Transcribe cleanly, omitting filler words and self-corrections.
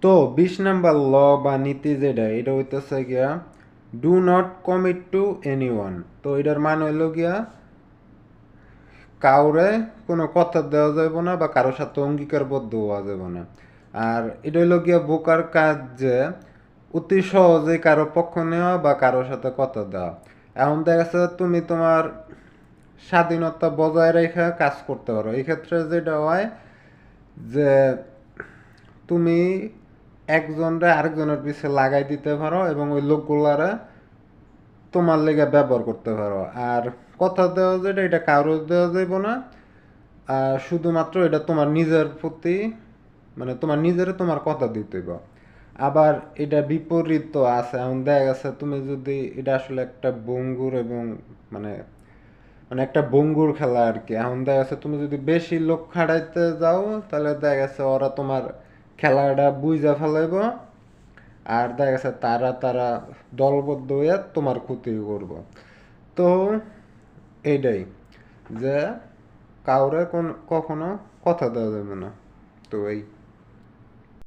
তো 20 নাম্বার ল বা নীতি যেটা এটা হইতেছে গিয়া do not commit two anyone. তো এটার মানে হইলো গিয়া কাউরে কোনো কথা দেওয়া যাবে না বা কারোর সাথে অঙ্গীকারবদ্ধ হওয়া যাবে না। আর এটা হইলো গিয়া বোকার কাজ যে অতি সহজে কারো পক্ষ নেওয়া বা কারোর সাথে কথা দেওয়া। এখন দেখা গেছে তুমি তোমার স্বাধীনতা বজায় রেখে কাজ করতে পারো। এই ক্ষেত্রে যেটা হয় যে তুমি একজনরে আরেকজনের পিছে লাগাই দিতে পারো এবং ওই লোকগুলারে তোমার লেগে ব্যবহার করতে পারো। আর কথা দেওয়া যেটা এটা কারো দেওয়া যাইব না। আর শুধুমাত্র এটা তোমার নিজের প্রতি, মানে তোমার নিজের তোমার কথা দিতে হইব। আবার এটা বিপরীত আছে। এমন দেখা গেছে তুমি যদি এটা আসলে একটা বঙ্গুর এবং মানে মানে একটা বঙ্গুর খেলা আর কি। এখন দেখা গেছে তুমি যদি বেশি লোক খাড়াইতে যাও তাহলে দেখা গেছে ওরা তোমার খেলাটা বুঝা ফেলাইব। আর দেখা গেছে তারা তারা দলবদ্ধ হয়ে তোমার ক্ষতি করব। তো এইটাই যে কাউরে কখনো কথা দেওয়া যাবে না। তো এই